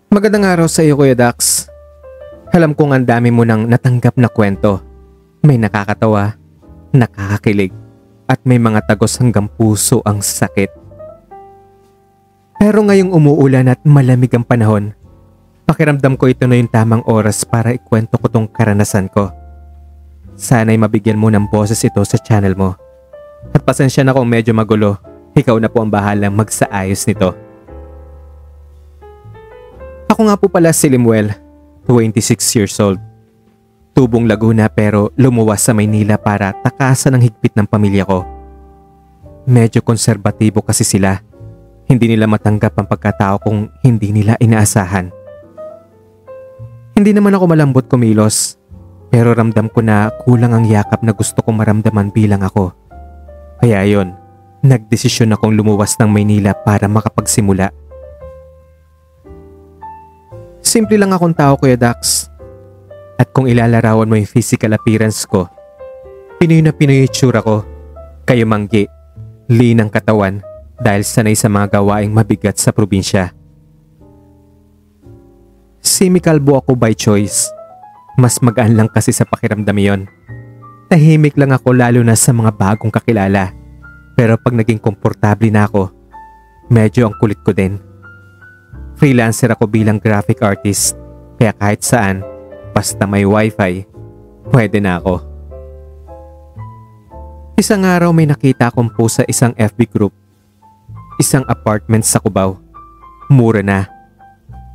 Magandang araw sa iyo, Kuya Dax. Alam kong ang dami mo nang natanggap na kwento. May nakakatawa, nakakakilig, at may mga tagos hanggang puso ang sakit. Pero ngayong umuulan at malamig ang panahon, pakiramdam ko ito na yung tamang oras para ikwento ko tong karanasan ko. Sana'y mabigyan mo ng boses ito sa channel mo. At pasensya na kung medyo magulo, ikaw na po ang bahalang magsaayos nito. Ako nga po pala si Limuel, 26 years old. Tubong Laguna pero lumuwas sa Maynila para takasan ang higpit ng pamilya ko. Medyo konserbatibo kasi sila. Hindi nila matanggap ang pagkatao kung hindi nila inaasahan. Hindi naman ako malambot kumilos, pero ramdam ko na kulang ang yakap na gusto kong maramdaman bilang ako. Kaya yon, nagdesisyon akong lumuwas ng Maynila para makapagsimula. Simple lang akong tao, Kuya Dax. At kung ilalarawan mo yung physical appearance ko, Pinoy na Pinoy yung itsura ko. Kayo manggi, lean ang katawan dahil sanay sa mga gawaing mabigat sa probinsya. Semikalbo ako by choice. Mas magaan lang kasi sa pakiramdam yon. Tahimik lang ako lalo na sa mga bagong kakilala. Pero pag naging komportable na ako, medyo ang kulit ko din. Freelancer ako bilang graphic artist, kaya kahit saan, basta may wifi, pwede na ako. Isang araw may nakita akong post sa isang FB group. Isang apartment sa Cubao. Mura na.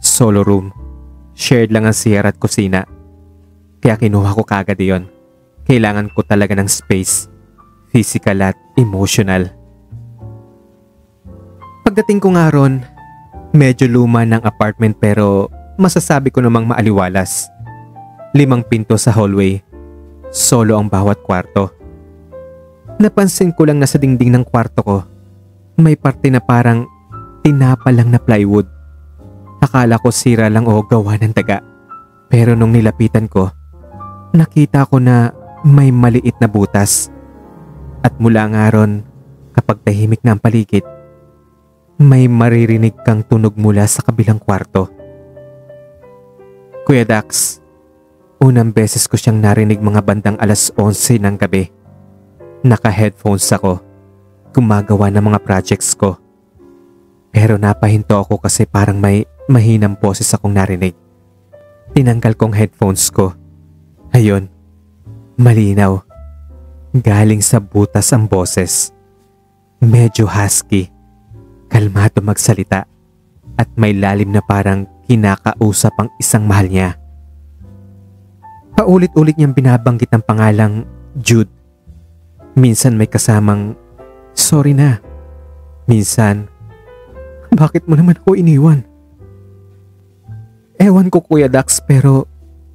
Solo room. Shared lang ang CR at kusina. Kaya kinuha ko kagad yon. Kailangan ko talaga ng space. Physical at emotional. Pagdating ko nga ron, medyo luma ng apartment pero masasabi ko namang maaliwalas. 5 pinto sa hallway. Solo ang bawat kwarto. Napansin ko lang na sa dingding ng kwarto ko, may parte na parang tinapa lang na plywood. Akala ko sira lang o gawa ng daga. Pero nung nilapitan ko, nakita ko na may maliit na butas. At mula nga ron, kapag tahimik na ang paligid, may maririnig kang tunog mula sa kabilang kwarto. Kuya Dax, unang beses ko siyang narinig mga bandang 11:00 ng gabi. Naka-headphones ako, gumagawa ng mga projects ko. Pero napahinto ako kasi parang may mahinang boses akong narinig. Tinanggal kong headphones ko. Ayun, malinaw. Galing sa butas ang boses. Medyo husky. Kalmado magsalita at may lalim na parang kinakausap ang isang mahal niya. Paulit-ulit niyang binabanggit ang pangalang Jude. Minsan may kasamang, sorry na. Minsan, bakit mo naman ako iniwan? Ewan ko, Kuya Dax, pero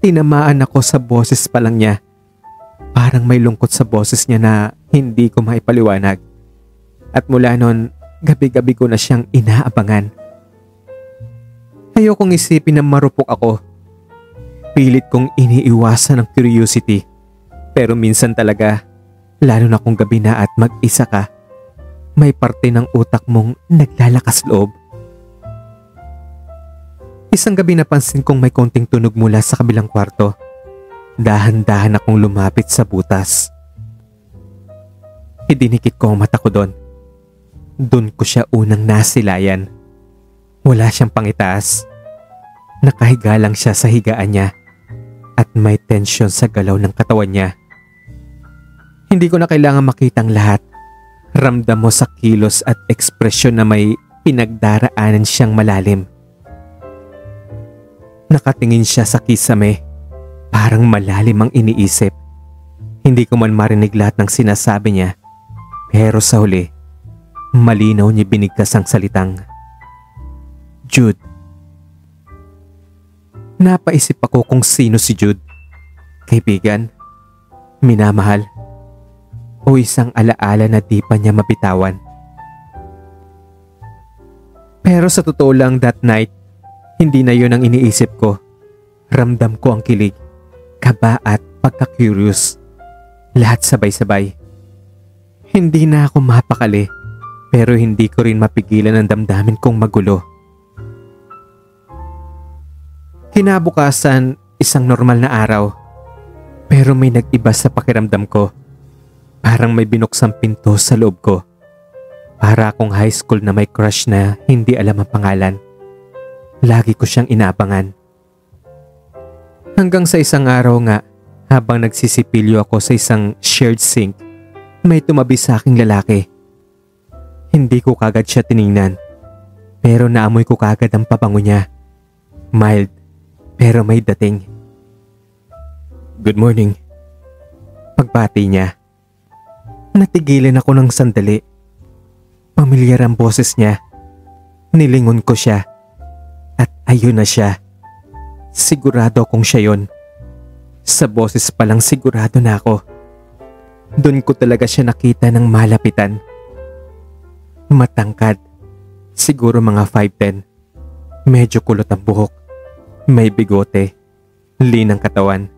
tinamaan ako sa boses pa lang niya. Parang may lungkot sa boses niya na hindi ko maipaliwanag. At mula nun, gabi-gabi ko na siyang inaabangan. Ayokong isipin na marupok ako. Pilit kong iniiwasan ang curiosity. Pero minsan talaga, lalo na kung gabi na at mag-isa ka, may parte ng utak mong naglalakas loob. Isang gabi napansin kong may konting tunog mula sa kabilang kwarto. Dahan-dahan akong lumapit sa butas. Idinikit ko ang mata ko doon. Doon ko siya unang nasilayan. Wala siyang pangitaas. Nakahiga lang siya sa higaan niya at may tensyon sa galaw ng katawan niya. Hindi ko na kailangan makitang lahat. Ramdam mo sa kilos at ekspresyon na may pinagdaraanan siyang malalim. Nakatingin siya sa kisame. Parang malalim ang iniisip. Hindi ko man marinig lahat ng sinasabi niya. Pero sa huli, malinaw niya binigkas ang salitang, Jude. Napaisip ako kung sino si Jude. Kaibigan, minamahal, o isang alaala na di pa niya mabitawan. Pero sa totoo lang that night, hindi na yun ang iniisip ko. Ramdam ko ang kilig, kaba at pagka-curious. Lahat sabay-sabay. Hindi na ako mapakali, pero hindi ko rin mapigilan ang damdamin kong magulo. Kinabukasan, isang normal na araw. Pero may nag-iba sa pakiramdam ko. Parang may binuksang pinto sa loob ko. Para akong high school na may crush na hindi alam ang pangalan. Lagi ko siyang inaabangan. Hanggang sa isang araw nga, habang nagsisipilyo ako sa isang shared sink, may tumabi sa aking lalaki. Hindi ko kagad siya tiningnan. Pero naamoy ko kagad ang pabango niya. Mild, pero may dating. "Good morning." Pagbati niya. Natigilan ako ng sandali. Pamilyar ang boses niya. Nilingon ko siya. At ayun na siya. Sigurado akong siya yon. Sa boses pa lang sigurado na ako. Doon ko talaga siya nakita ng malapitan. Matangkad. Siguro mga 5'10". Medyo kulot ang buhok. May bigote. Lean ang katawan.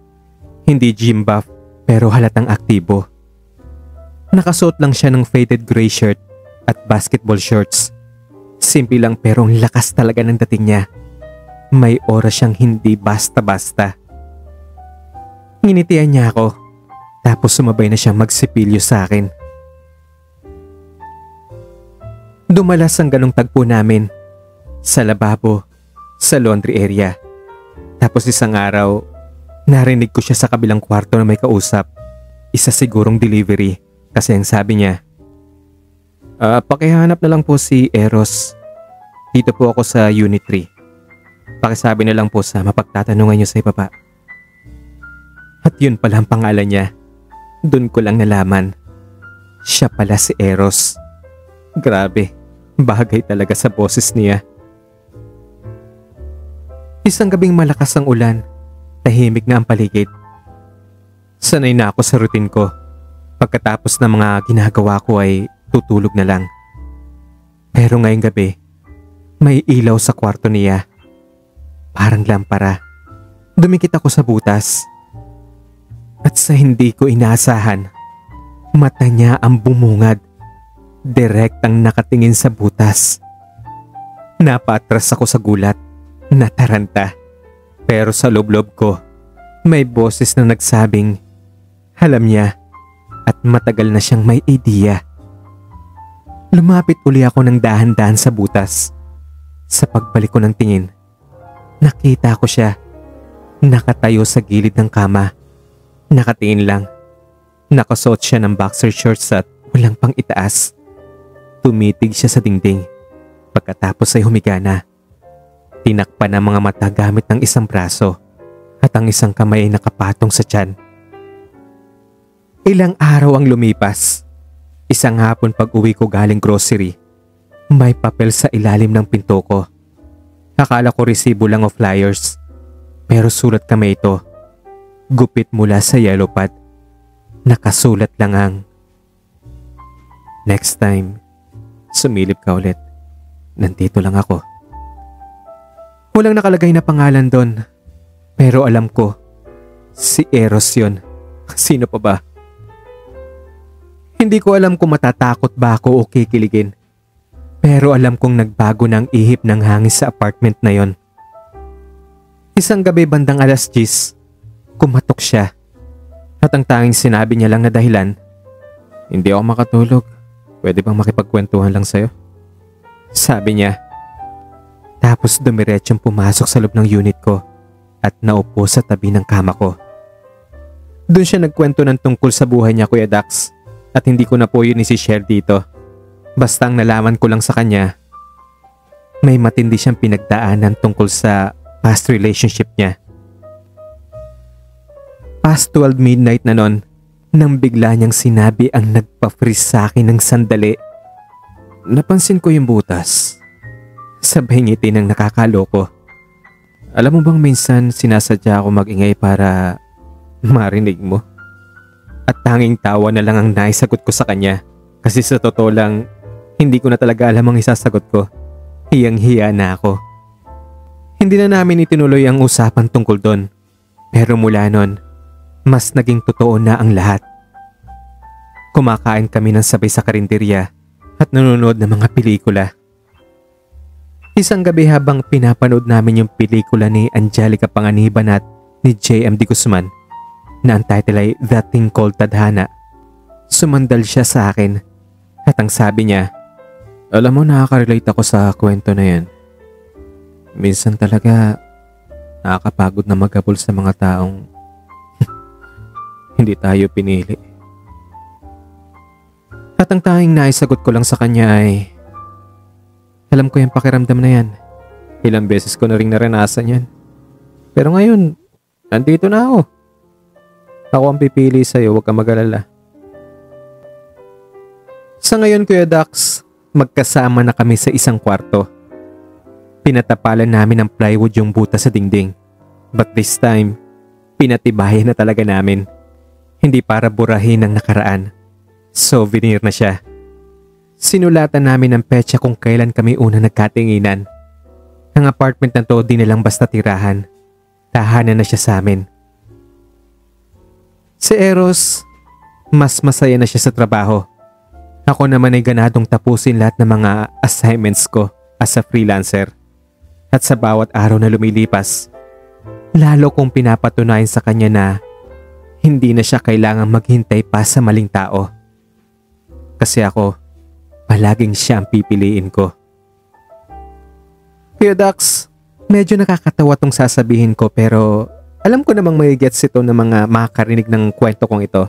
Hindi gym buff pero halatang aktibo. Nakasuot lang siya ng faded gray shirt at basketball shorts. Simple lang pero ang lakas talaga ng dating niya. May oras siyang hindi basta-basta. Nginitian niya ako. Tapos sumabay na siyang magsipilyo sa akin. Dumalas ang ganong tagpo namin. Sa lababo, sa laundry area. Tapos isang araw, narinig ko siya sa kabilang kwarto na may kausap. Isa sigurong delivery kasi ang sabi niya, "Pakihanap na lang po si Eros. Dito po ako sa Unit 3. Pakisabi na lang po sa mapagtatanungan niyo sa ibaba." At yun pala ang pangalan niya. Doon ko lang nalaman. Siya pala si Eros. Grabe, bagay talaga sa boses niya. Isang gabing malakas ang ulan. Tahimik na ang paligid. Sanay na ako sa routine ko. Pagkatapos ng mga ginagawa ko ay tutulog na lang. Pero ngayong gabi, may ilaw sa kwarto niya. Parang lampara. Dumikit ako sa butas. At sa hindi ko inaasahan, mata niya ang bumungad. Direktang nakatingin sa butas. Napatras ako sa gulat. Nataranta. Pero sa loob-loob ko, may boses na nagsabing, alam niya at matagal na siyang may idea. Lumapit uli ako ng dahan-dahan sa butas. Sa pagbalik ko ng tingin, nakita ko siya. Nakatayo sa gilid ng kama. Nakatingin lang. Nakasuot siya ng boxer shorts at walang pang itaas. Tumitig siya sa dingding. Pagkatapos ay humiga na. Tinakpan ang mga mata gamit ng isang braso at ang isang kamay ay nakapatong sa tiyan. Ilang araw ang lumipas. Isang hapon pag uwi ko galing grocery, may papel sa ilalim ng pinto ko. Akala ko resibo lang o flyers, pero sulat kami ito. Gupit mula sa yellow pad. Nakasulat lang ang, "Next time, sumilip ka ulit. Nandito lang ako." Walang nakalagay na pangalan doon. Pero alam ko, si Eros yun. Sino pa ba? Hindi ko alam kung matatakot ba ako o kikiligin. Pero alam kong nagbago ng ihip ng hangin sa apartment na yon. Isang gabi bandang 10:00, kumatok siya. At ang tanging sinabi niya lang na dahilan, "Hindi ako makatulog. Pwede bang makipagkwentuhan lang sa'yo?" Sabi niya. Tapos dumiretsyong pumasok sa loob ng unit ko at naupo sa tabi ng kama ko. Doon siya nagkwento ng tungkol sa buhay niya, Kuya Dax, at hindi ko na po yun isi-share dito. Basta ang nalaman ko lang sa kanya, may matindi siyang pinagdaanan tungkol sa past relationship niya. Past 12 midnight na nun, nang bigla niyang sinabi ang nagpa-freeze sa akin ng sandali. Napansin ko yung butas. Sabay ngiti ng nakakaloko. Alam mo bang minsan sinasadya ako mag-ingay para marinig mo? At tanging tawa na lang ang naisagot ko sa kanya. Kasi sa totoo lang, hindi ko na talaga alam ang isasagot ko. Hiyang-hiya na ako. Hindi na namin itinuloy ang usapan tungkol doon. Pero mula nun, mas naging totoo na ang lahat. Kumakain kami ng sabay sa karinderya at nanonood ng mga pelikula. Isang gabi habang pinapanood namin yung pelikula ni Angelica Panganiban at ni J.M.D. Guzman na ang title ay The Thing Called Tadhana, sumandal siya sa akin at ang sabi niya, "Alam mo, nakaka-relate ako sa kwento na yan. Minsan talaga nakakapagod na maghabol sa mga taong hindi tayo pinili." At ang tanging naisagot ko lang sa kanya ay, "Alam ko yung pakiramdam na yan. Ilang beses ko na rin naranasan yan. Pero ngayon, nandito na ako. Ako ang pipili sa'yo, huwag kang mag-alala." Sa ngayon, Kuya Dax, magkasama na kami sa isang kwarto. Pinatapalan namin ng plywood yung butas sa dingding. But this time, pinatibayan na talaga namin. Hindi para burahin ang nakaraan. Souvenir na siya. Sinulatan namin ang petsa kung kailan kami una nagkatinginan. Ang apartment na to di nalang basta tirahan. Tahanan na siya sa amin. Si Eros, mas masaya na siya sa trabaho. Ako naman ay ganadong tapusin lahat ng mga assignments ko as a freelancer. At sa bawat araw na lumilipas, lalo kong pinapatunayan sa kanya na hindi na siya kailangang maghintay pa sa maling tao. Kasi ako, palaging siya ang pipiliin ko. Kuya Dax, medyo nakakatawa tong sasabihin ko pero alam ko namang magigets ito ng mga makakarinig ng kwento kong ito.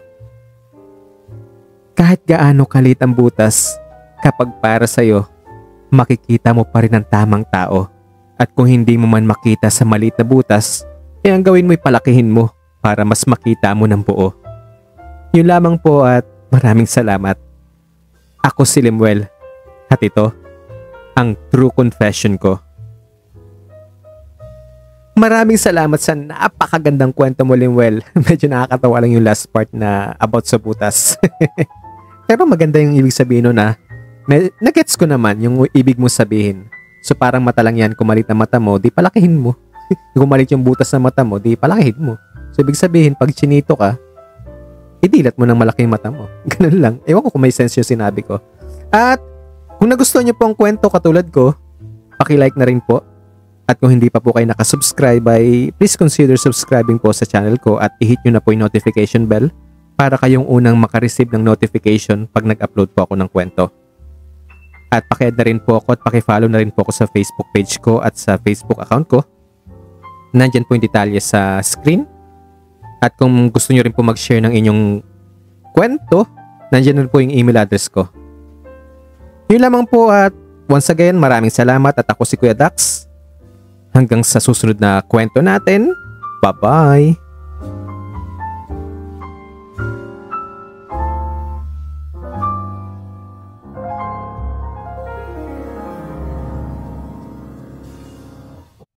Kahit gaano kalit ang butas, kapag para sa'yo, makikita mo pa rin ang tamang tao. At kung hindi mo man makita sa maliit na butas, ang gawin mo'y palakihin mo para mas makita mo ng buo. Yun lamang po at maraming salamat. Ako si Limuel at ito ang true confession ko. Maraming salamat sa napakagandang kwento mo, Limuel. Medyo nakakatawa lang yung last part na about sa butas. Pero maganda yung ibig sabihin nun na nagets ko naman yung ibig mo sabihin. So parang mata lang yan, kung malit na mata mo, di palakihin mo. Kung malit yung butas na mata mo, di palakihin mo. So ibig sabihin, pag chinito ka, idilat mo ng malaki yung mata mo. Ganun lang. Ewan ko kung may sense yung sinabi ko. At kung nagustuhan niyo po ang kwento katulad ko, paki-like na rin po. At kung hindi pa po kayo nakasubscribe ay please consider subscribing po sa channel ko at i-hit nyo na po yung notification bell para kayong unang makareceive ng notification pag nag-upload po ako ng kwento. At paki-add na rin po ako at paki-follow na rin po ako sa Facebook page ko at sa Facebook account ko. Nandyan po yung detalye sa screen. At kung gusto nyo rin po mag-share ng inyong kwento, nandyan rin po yung email address ko. Yun lamang po at once again, maraming salamat at ako si Kuya Dax. Hanggang sa susunod na kwento natin. Bye-bye!